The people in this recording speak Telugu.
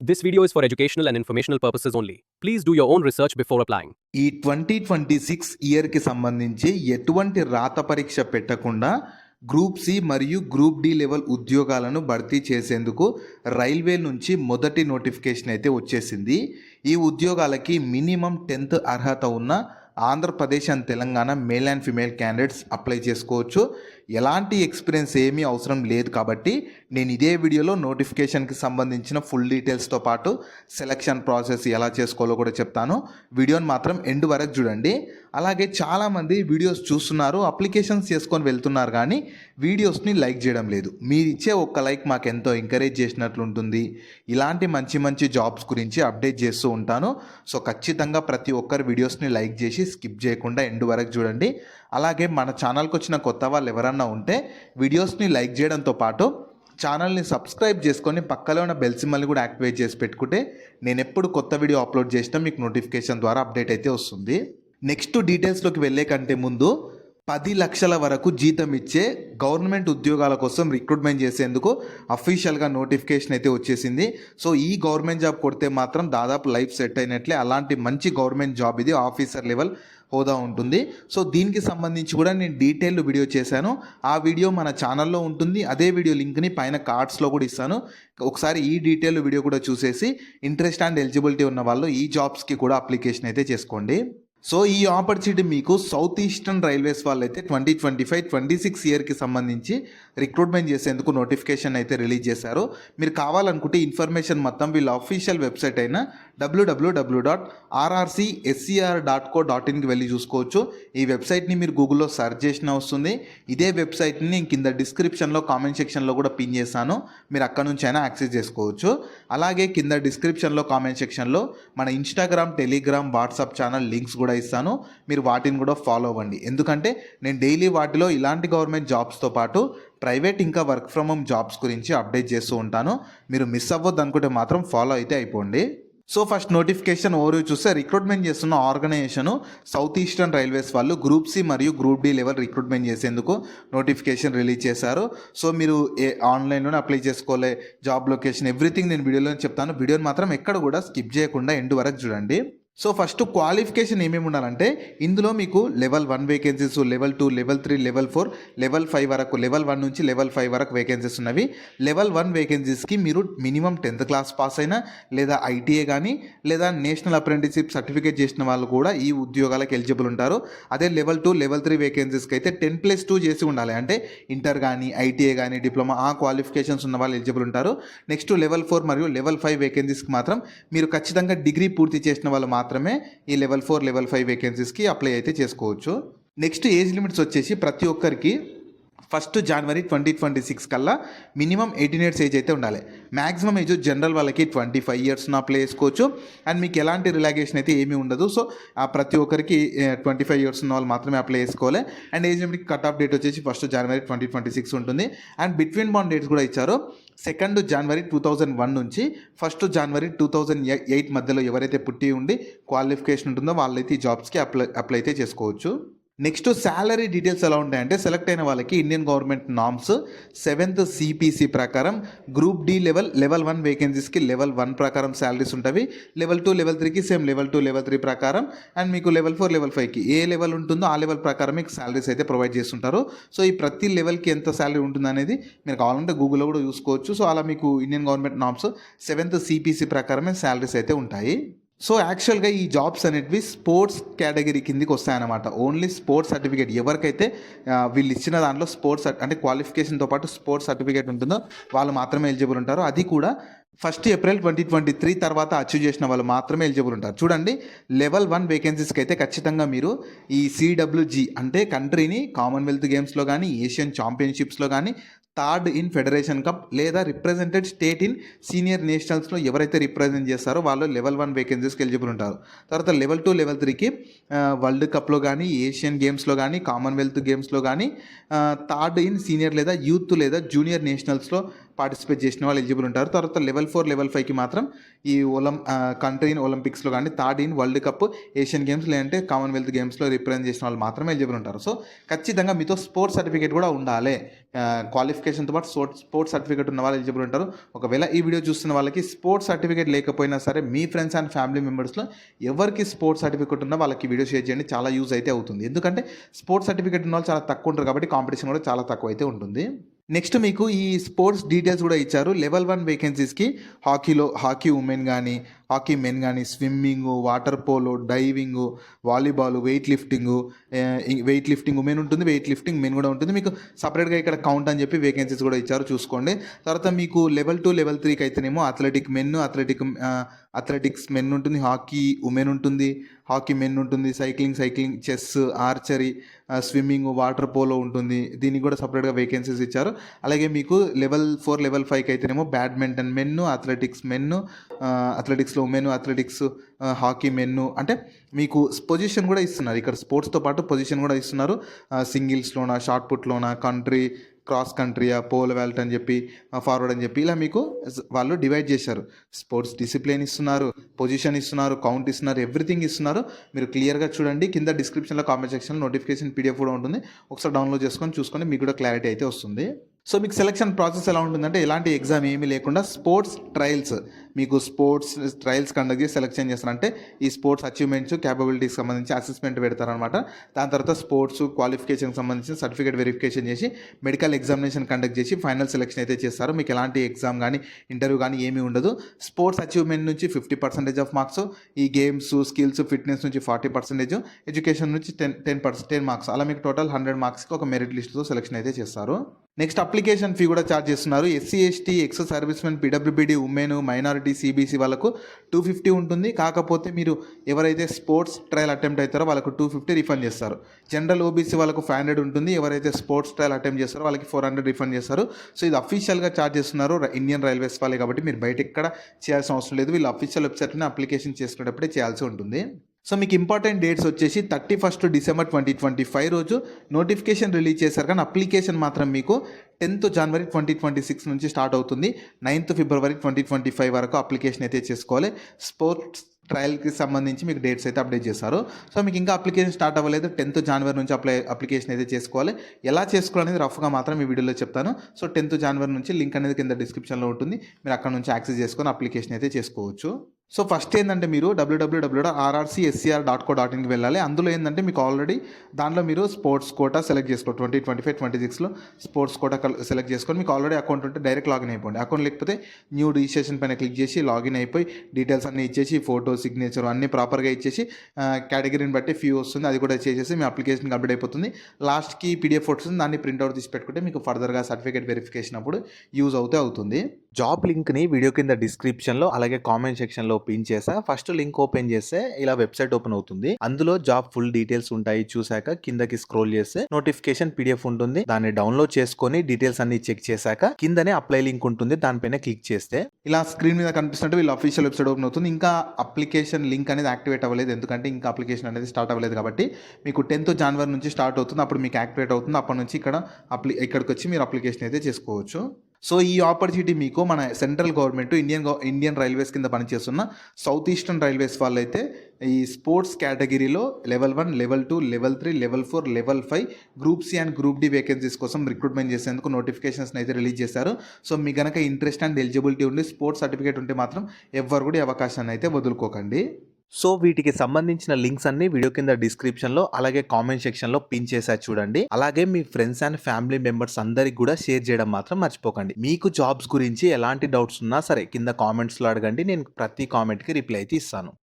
This video is for educational and informational purposes only. Please do your own research before applying. ఈ 2026 ఇయర్కి సంబంధించి ఎటువంటి రాత పరీక్ష పెట్టకుండా గ్రూప్ సి మరియు గ్రూప్ డి లెవెల్ ఉద్యోగాలను భర్తీ చేసేందుకు రైల్వే నుంచి మొదటి నోటిఫికేషన్ అయితే వచ్చేసింది. ఈ ఉద్యోగాలకి మినిమం 10th అర్హత ఉన్న Andhra Pradesh and Telangana male and female candidates apply చేసుకోవచ్చు. ఎలాంటి ఎక్స్పీరియన్స్ ఏమీ అవసరం లేదు కాబట్టి నేను ఇదే వీడియోలో నోటిఫికేషన్కి సంబంధించిన ఫుల్ డీటెయిల్స్తో పాటు సెలక్షన్ ప్రాసెస్ ఎలా చేసుకోవాలో కూడా చెప్తాను. వీడియోని మాత్రం ఎండ్ వరకు చూడండి. అలాగే చాలామంది వీడియోస్ చూస్తున్నారు, అప్లికేషన్స్ చేసుకొని వెళ్తున్నారు, కానీ వీడియోస్ని లైక్ చేయడం లేదు. మీరు ఇచ్చే ఒక్క లైక్ మాకు ఎంతో ఎంకరేజ్ చేసినట్లు ఉంటుంది. ఇలాంటి మంచి మంచి జాబ్స్ గురించి అప్డేట్ చేస్తూ ఉంటాను. సో ఖచ్చితంగా ప్రతి ఒక్కరు వీడియోస్ని లైక్ చేసి స్కిప్ చేయకుండా ఎండ్ వరకు చూడండి. అలాగే మన ఛానల్కి వచ్చిన కొత్త వాళ్ళు ఎవరన్నా ఉంటే వీడియోస్ని లైక్ చేయడంతో పాటు ఛానల్ని సబ్స్క్రైబ్ చేసుకొని పక్కలో ఉన్న బెల్ సింబల్ని కూడా యాక్టివేట్ చేసి పెట్టుకుంటే నేను ఎప్పుడు కొత్త వీడియో అప్లోడ్ చేసినా మీకు నోటిఫికేషన్ ద్వారా అప్డేట్ అయితే వస్తుంది. నెక్స్ట్ డీటెయిల్స్లోకి వెళ్ళే కంటే ముందు 10 లక్షల వరకు జీతం ఇచ్చే గవర్నమెంట్ ఉద్యోగాల కోసం రిక్రూట్మెంట్ చేసేందుకు అఫీషియల్గా నోటిఫికేషన్ అయితే వచ్చేసింది. సో ఈ గవర్నమెంట్ జాబ్ కొడితే మాత్రం దాదాపు లైఫ్ సెట్ అయినట్లే. అలాంటి మంచి గవర్నమెంట్ జాబ్ ఇది, ఆఫీసర్ లెవెల్ హోదా ఉంటుంది. సో దీనికి సంబంధించి కూడా నేను డీటెయిల్ వీడియో చేశాను. ఆ వీడియో మన ఛానల్లో ఉంటుంది. అదే వీడియో లింక్ని పైన కార్డ్స్లో కూడా ఇస్తాను. ఒకసారి ఈ డీటెయిల్ వీడియో కూడా చూసేసి ఇంట్రెస్ట్ అండ్ ఎలిజిబిలిటీ ఉన్న వాళ్ళు ఈ జాబ్స్కి కూడా అప్లికేషన్ అయితే చేసుకోండి. సో ఈ ఆపర్చునిటీ మీకు సౌత్ ఈస్టర్న్ రైల్వేస్ వాళ్ళు అయితే 2025-26 ఇయర్కి సంబంధించి రిక్రూట్మెంట్ చేసేందుకు నోటిఫికేషన్ అయితే రిలీజ్ చేశారు. మీరు కావాలనుకుంటే ఇన్ఫర్మేషన్ మొత్తం వీళ్ళ అఫీషియల్ వెబ్సైట్ అయిన www.rrcscr.co.inకి వెళ్ళి చూసుకోవచ్చు. ఈ వెబ్సైట్ని మీరు గూగుల్లో సెర్చ్ చేసిన వస్తుంది. ఇదే వెబ్సైట్ని నేను కింద డిస్క్రిప్షన్లో కామెంట్ సెక్షన్లో కూడా పిన్ చేశాను, మీరు అక్కడ నుంచి అయినా యాక్సెస్ చేసుకోవచ్చు. అలాగే కింద డిస్క్రిప్షన్లో కామెంట్ సెక్షన్లో మన Instagram, Telegram, WhatsApp channel links కూడా ఇస్తాను. మీరు వాటిని కూడా ఫాలో అవ్వండి. ఎందుకంటే నేను డైలీ వాటిలో ఇలాంటి గవర్నమెంట్ జాబ్స్తో పాటు ప్రైవేట్ ఇంకా వర్క్ ఫ్రమ్ హోమ్ జాబ్స్ గురించి అప్డేట్ చేస్తూ ఉంటాను. మీరు మిస్ అవ్వద్దు అనుకుంటే మాత్రం ఫాలో అయితే అయిపోండి. సో ఫస్ట్ నోటిఫికేషన్ ఓవర్ చూస్తే రిక్రూట్మెంట్ చేస్తున్న ఆర్గనైజేషన్ సౌత్ ఈస్టర్న్ రైల్వేస్ వాళ్ళు గ్రూప్ సి మరియు గ్రూప్ డి లెవెల్ రిక్రూట్మెంట్ చేసేందుకు నోటిఫికేషన్ రిలీజ్ చేశారు. సో మీరు ఆన్లైన్లోనే అప్లై చేసుకోలే, జాబ్ లొకేషన్ ఎవ్రీథింగ్ నేను వీడియోలో చెప్తాను. వీడియోని మాత్రం ఎక్కడ కూడా స్కిప్ చేయకుండా ఎండ్ వరకు చూడండి. సో ఫస్ట్ క్వాలిఫికేషన్ ఏమేమి ఉండాలంటే ఇందులో మీకు level 1 vacancies, level 2, level 3, level 4, level 5 వరకు, లెవెల్ 1 నుంచి లెవెల్ 5 వరకు వేకెన్సీస్ ఉన్నవి. లెవెల్ 1 వేకెన్సీస్కి మీరు మినిమం 10th క్లాస్ పాస్ అయినా లేదా ఐటీఏ కానీ లేదా నేషనల్ అప్రెంటిస్షిప్ సర్టిఫికేట్ చేసిన వాళ్ళు కూడా ఈ ఉద్యోగాలకు ఎలిజిబుల్ ఉంటారు. అదే లెవెల్ 2, లెవెల్ 3 వేకెన్సీస్కి అయితే 10+2 చేసి ఉండాలి. అంటే ఇంటర్ కానీ ఐటీఏ కానీ డిప్లొమా ఆ క్వాలిఫికేషన్స్ ఉన్న వాళ్ళు ఎలిజిబుల్ ఉంటారు. నెక్స్ట్ లెవెల్ 4 మరియు లెవెల్ 5 వేకెన్సీస్కి మాత్రం మీరు ఖచ్చితంగా డిగ్రీ పూర్తి చేసిన వాళ్ళు మాత్రమే ఈ లెవెల్ 4, లెవెల్ 5 వేకెన్సీస్కి అప్లై అయితే చేసుకోవచ్చు. నెక్స్ట్ ఏజ్ లిమిట్స్ వచ్చేసి ప్రతి ఒక్కరికి 1 జనవరి 2026 కల్లా మినిమం 18 years ఏజ్ అయితే ఉండాలి. మ్యాక్సిమం ఏజ్ జనరల్ వాళ్ళకి 25 years అప్లై చేసుకోవచ్చు. అండ్ మీకు ఎలాంటి రిలాక్సేషన్ అయితే ఏమీ ఉండదు. సో ప్రతి ఒక్కరికి 25 years ఉన్న వాళ్ళు మాత్రమే అప్లై చేసుకోవాలి. And age limit cut off date వచ్చేసి 1 జనవరి 2026 ఉంటుంది. అండ్ బిట్వీన్ బాండ్ డేట్స్ కూడా ఇచ్చారు. 2 జనవరి 2001 నుంచి 1 జనవరి 2008 మధ్యలో ఎవరైతే పుట్టి ఉండి క్వాలిఫికేషన్ ఉంటుందో వాళ్ళైతే ఈ జాబ్స్కి అప్లై అయితే చేసుకోవచ్చు. నెక్స్ట్ శాలరీ డీటెయిల్స్ ఎలా ఉంటాయంటే సెలెక్ట్ అయిన వాళ్ళకి Indian government norms 7th CPC ప్రకారం గ్రూప్ డి లెవెల్ 1 వేకెన్సీస్కి లెవెల్ 1 ప్రకారం శాలరీస్ ఉంటాయి. లెవెల్ 2, లెవెల్ 3కి సేమ్ లెవెల్ 2, లెవెల్ 3 ప్రకారం. అండ్ మీకు లెవెల్ 4, లెవెల్ 5కి ఏ లెవెల్ ఉంటుందో ఆ లెవెల్ ప్రకారం మీకు శాలరీస్ అయితే ప్రొవైడ్ చేస్తుంటారు. సో ఈ ప్రతి లెవెల్కి ఎంత శాలరీ ఉంటుంది అనేది మీరు కావాలంటే గూగుల్లో కూడా చూసుకోవచ్చు. సో అలా మీకు Indian government norms 7th CPC ప్రకారమే శాలరీస్ అయితే ఉంటాయి. సో యాక్చువల్గా ఈ జాబ్స్ అనేటివి స్పోర్ట్స్ కేటగిరీ కిందికి వస్తాయన్నమాట. ఓన్లీ స్పోర్ట్స్ సర్టిఫికేట్ ఎవరికైతే వీళ్ళు ఇచ్చిన దాంట్లో స్పోర్ట్స్ అంటే క్వాలిఫికేషన్తో పాటు స్పోర్ట్స్ సర్టిఫికేట్ ఉంటుందో వాళ్ళు మాత్రమే ఎలిజిబుల్ ఉంటారు. అది కూడా 1 ఏప్రిల్ 2023 తర్వాత అచీవ్ చేసిన వాళ్ళు మాత్రమే ఎలిజిబుల్ ఉంటారు. చూడండి, లెవెల్ 1 వేకెన్సీస్కి అయితే ఖచ్చితంగా మీరు ఈ CWG అంటే కంట్రీని కామన్వెల్త్ గేమ్స్లో కానీ, ఏషియన్ ఛాంపియన్షిప్స్లో కానీ, 3rd ఇన్ ఫెడరేషన్ కప్ లేదా రిప్రజెంటెడ్ స్టేట్ ఇన్ సీనియర్ నేషనల్స్లో ఎవరైతే రిప్రజెంట్ చేస్తారో వాళ్ళు లెవెల్ 1 వేకెన్సీస్కి ఎలిజిబుల్ ఉంటారు. తర్వాత లెవెల్ 2, లెవెల్ 3కి వరల్డ్ కప్లో కానీ, ఏషియన్ గేమ్స్లో కానీ, కామన్వెల్త్ గేమ్స్లో కానీ, 3rd ఇన్ సీనియర్ లేదా యూత్ లేదా జూనియర్ నేషనల్స్లో పార్టిసిపేట్ చేసిన వాళ్ళు ఎలిజిబుల్ ఉంటారు. తర్వాత లెవెల్ 4, లెవెల్ 5కి మాత్రం ఈ కంట్రీ ఇన్ ఒలింపిక్స్లో కానీ, third in world cup, Asian games లేదంటే కామన్వెల్త్ గేమ్స్లో రిప్రజెంట్ చేసిన వాళ్ళు మాత్రమే ఎలిజిబుల్ ఉంటారు. సో ఖచ్చితంగా మీతో స్పోర్ట్స్ సర్టిఫికేట్ కూడా ఉండాలి. క్వాలిఫికేషన్తో పాటు స్పోర్ట్స్ సర్టిఫికేట్ ఉన్న వాళ్ళు ఎలిజిబుల్ ఉంటారు. ఒకవేళ ఈ వీడియో చూస్తున్న వాళ్ళకి స్పోర్ట్స్ సర్టిఫికేట్ లేకపోయినా సరే మీ ఫ్రెండ్స్ అండ్ ఫ్యామిలీ మెంబర్స్లో ఎవరికి స్పోర్ట్స్ సర్టిఫికేట్ ఉన్నా వాళ్ళకి వీడియో షేర్ చేయండి. చాలా యూజ్ అయితే అవుతుంది. ఎందుకంటే స్పోర్ట్స్ సర్టిఫికేట్ ఉన్న వాళ్ళు చాలా తక్కువ ఉంటారు కాబట్టి కాంపిటీషన్ కూడా చాలా తక్కువ అయితే ఉంటుంది. నెక్స్ట్ మీకు ఈ స్పోర్ట్స్ డీటెయిల్స్ కూడా ఇచ్చారు. లెవెల్ 1 వేకెన్సీస్కి హాకీ ఉమెన్ కానీ, హాకీ మెన్ కానీ, swimming, water polo, diving, volleyball, weight lifting women ఉంటుంది, వెయిట్ లిఫ్టింగ్ మెన్ కూడా ఉంటుంది. మీకు సపరేట్గా ఇక్కడ కౌంట్ అని చెప్పి వేకెన్సీస్ కూడా ఇచ్చారు, చూసుకోండి. తర్వాత మీకు లెవెల్ 2, లెవెల్ 3కి అయితేనేమో అథ్లెటిక్స్ మెన్ ఉంటుంది, హాకీ ఉమెన్ ఉంటుంది, హాకీ మెన్ ఉంటుంది, cycling, chess, archery, swimming, water polo ఉంటుంది. దీనికి కూడా సపరేట్గా వేకెన్సీస్ ఇచ్చారు. అలాగే మీకు లెవెల్ 4, లెవెల్ 5కి అయితేనేమో బ్యాడ్మింటన్ మెన్, అథ్లెటిక్స్లో ఉమెన్, హాకీ మెన్, అంటే మీకు పొజిషన్ కూడా ఇస్తున్నారు. ఇక్కడ స్పోర్ట్స్తో పాటు పొజిషన్ కూడా ఇస్తున్నారు. సింగిల్స్లోనా, షార్ట్ పుట్లోనా, క్రాస్ కంట్రీయా, పోల్ వాల్ట్ అని చెప్పి, ఫార్వర్డ్ అని చెప్పి, ఇలా మీకు వాళ్ళు డివైడ్ చేశారు. స్పోర్ట్స్ డిసిప్లిన్ ఇస్తున్నారు, పొజిషన్ ఇస్తున్నారు, కౌంట్ ఇస్తున్నారు, ఎవ్రీథింగ్ ఇస్తున్నారు. మీరు క్లియర్గా చూడండి. కింద డిస్క్రిప్షన్లో, కామెంట్ సెక్షన్లో నోటిఫికేషన్ PDF కూడా ఉంటుంది. ఒకసారి డౌన్లోడ్ చేసుకొని చూసుకొని మీకు కూడా క్లారిటీ అయితే వస్తుంది. సో మీకు సెలక్షన్ ప్రాసెస్ ఎలా ఉంటుందంటే ఎలాంటి ఎగ్జామ్ ఏమీ లేకుండా స్పోర్ట్స్ ట్రయల్స్ కండక్ట్ చేసి సెలెక్షన్ చేస్తారంటే ఈ స్పోర్ట్స్ అచీవ్మెంట్స్, క్యాపబిలిటీకి సంబంధించి అసెస్మెంట్ పెడతారనమాట. దాని తర్వాత స్పోర్ట్స్ క్వాలిఫికేషన్కి సంబంధించిన సర్టిఫికేట్ వెరిఫికేషన్ చేసి మెడికల్ ఎగ్జామినేషన్ కండక్ట్ చేసి ఫైనల్ సెలెక్షన్ అయితే చేస్తారు. మీకు ఎలాంటి ఎగ్జామ్ కానీ, ఇంటర్వ్యూ కానీ ఏమీ ఉండదు. స్పోర్ట్స్ అచీవ్మెంట్ నుంచి 50% ఆఫ్ మార్క్స్, ఈ గేమ్స్, స్కిల్స్, ఫిట్నెస్ నుంచి 40%, ఎడ్యుకేషన్ నుంచి 10 మార్క్స్, అలా మీకు టోటల్ 100 మార్క్స్కి ఒక మెరిట్ లిస్టుతో సెలెక్షన్ అయితే చేస్తారు. నెక్స్ట్ అప్లికేషన్ ఫీ కూడా ఛార్జ్ చేస్తున్నారు. SC, ST, ex servicemen, PWBD, women, minority, CBC వాళ్ళకు 250 ఉంటుంది. కాకపోతే మీరు ఎవరైతే స్పోర్ట్స్ ట్రయల్ అటెంప్ట్ అవుతారో వాళ్ళకు 250 రిఫండ్ చేస్తారు. జనరల్ OBC వాళ్ళకు 500 ఉంటుంది. ఎవరైతే స్పోర్ట్స్ ట్రయల్ అటెంప్ట్ చేస్తారో వాళ్ళకి 400 రిఫండ్ చేస్తారు. సో ఇది అఫీషియల్గా ఛార్జ్ చేస్తున్నారు ఇండియన్ రైల్వేస్ వాళ్ళే కాబట్టి మీరు బయట ఎక్కడ చేయాల్సిన అవసరం లేదు. వీళ్ళు అఫీషియల్ వెబ్సైట్లోనే అప్లికేషన్ చేసుకునేటప్పుడే చేయాల్సి ఉంటుంది. సో మీకు ఇంపార్టెంట్ డేట్స్ వచ్చేసి 31 డిసెంబర్ 2025 రోజు నోటిఫికేషన్ రిలీజ్ చేశారు. కానీ అప్లికేషన్ మాత్రం మీకు 10th జనవరి 2026 నుంచి స్టార్ట్ అవుతుంది. 9th ఫిబ్రవరి 2025 వరకు అప్లికేషన్ అయితే చేసుకోవాలి. స్పోర్ట్స్ ట్రయల్కి సంబంధించి మీకు డేట్స్ అయితే అప్డేట్ చేస్తారు. సో మీకు ఇంకా అప్లికేషన్ స్టార్ట్ అవ్వలేదు. 10th జనవరి నుంచి అప్లికేషన్ అయితే చేసుకోవాలి. ఎలా చేసుకోవాలనేది రఫ్గా మాత్రం ఈ వీడియోలో చెప్తాను. సో 10th జనవరి నుంచి లింక్ అనేది కింద డిస్క్రిప్షన్లో ఉంటుంది. మీరు అక్కడ నుంచి యాక్సెస్ చేసుకొని అప్లికేషన్ అయితే చేసుకోవచ్చు. సో ఫస్ట్ ఏంటంటే మీరు www.rrcscr.co.inకి వెళ్ళాలి. అందులో ఏంటంటే మీకు ఆల్రెడీ దాంట్లో మీరు స్పోర్ట్స్ కోటా సెలెక్ట్ చేసుకోండి. 2025-26లో స్పోర్ట్స్ కోటా సెలెక్ట్ చేసుకొని మీకు ఆల్రెడీ అకౌంట్ ఉంటే డైరెక్ట్ లాగిన్ అయిపోండి. అకౌంట్ లేకపోతే న్యూ రిజిస్ట్రేషన్ పైన క్లిక్ చేసి లాగిన్ అయిపోయి డీటెయిల్స్ అన్నీ ఇచ్చేసి ఫోటో, సిగ్నేచర్ అన్నీ ప్రాపర్గా ఇచ్చేసి కేటగిరీని బట్టి ఫీ వస్తుంది, అది కూడా చేసేసి మీ అప్లికేషన్ కంప్లీట్ అయిపోతుంది. లాస్ట్కి PDF వస్తుంది, దాన్ని ప్రింట్అవుట్ తీసి పెట్టుకుంటే మీకు ఫర్దర్గా సర్టిఫికేట్ వెరిఫికేషన్ అప్పుడు యూజ్ అవుతుంది. జాబ్ లింక్ని వీడియో కింద డిస్క్రిప్షన్లో అలాగే కామెంట్ సెక్షన్లో పిన్ చేసా. ఫస్ట్ లింక్ ఓపెన్ చేస్తే ఇలా వెబ్సైట్ ఓపెన్ అవుతుంది. అందులో జాబ్ ఫుల్ డీటెయిల్స్ ఉంటాయి. చూసాక కిందకి స్క్రోల్ చేస్తే నోటిఫికేషన్ PDF ఉంటుంది. దాన్ని డౌన్లోడ్ చేసుకొని డీటెయిల్స్ అన్ని చెక్ చేశాక కిందనే అప్లై లింక్ ఉంటుంది. దానిపైన క్లిక్ చేస్తే ఇలా స్క్రీన్ మీద కనిపిస్తుంటే వీళ్ళ అఫీషియల్ వెబ్సైట్ ఓపెన్ అవుతుంది. ఇంకా అప్లికేషన్ లింక్ అనేది యాక్టివేట్ అవ్వలేదు, ఎందుకంటే ఇంకా అప్లికేషన్ అనేది స్టార్ట్ అవ్వలేదు కాబట్టి. మీకు 10th జనవరి నుంచి స్టార్ట్ అవుతుంది. అప్పుడు మీకు యాక్టివేట్ అవుతుంది. అప్పటి నుంచి ఇక్కడికి వచ్చి మీరు అప్లికేషన్ అయితే చేసుకోవచ్చు. సో ఈ ఆపర్చునిటీ మీకు మన సెంట్రల్ గవర్నమెంట్ ఇండియన్ రైల్వేస్ కింద పనిచేస్తున్న సౌత్ ఈస్టర్న్ రైల్వేస్ వాళ్ళైతే ఈ స్పోర్ట్స్ కేటగిరీలో level 1, level 2, level 3, level 4, level 5 group C and group D vacancies కోసం రిక్రూట్మెంట్ చేసేందుకు నోటిఫికేషన్స్ అయితే రిలీజ్ చేశారు. సో మీ కనుక ఇంట్రెస్ట్ అండ్ ఎలిజిబిలిటీ ఉండి స్పోర్ట్స్ సర్టిఫికేట్ ఉంటే మాత్రం ఎవ్వరు కూడా ఈ అవకాశాన్ని అయితే వదులుకోకండి. సో వీటికి సంబంధించిన లింక్స్ అన్ని వీడియో కింద డిస్క్రిప్షన్లో అలాగే కామెంట్ సెక్షన్లో పిన్ చేసా చూడండి. అలాగే మీ ఫ్రెండ్స్ అండ్ ఫ్యామిలీ మెంబర్స్ అందరికి కూడా షేర్ చేయడం మాత్రం మర్చిపోకండి. మీకు జాబ్స్ గురించి ఎలాంటి డౌట్స్ ఉన్నా సరే కింద కామెంట్స్లో అడగండి. నేను ప్రతి కామెంట్కి రిప్లై అయితే ఇస్తాను.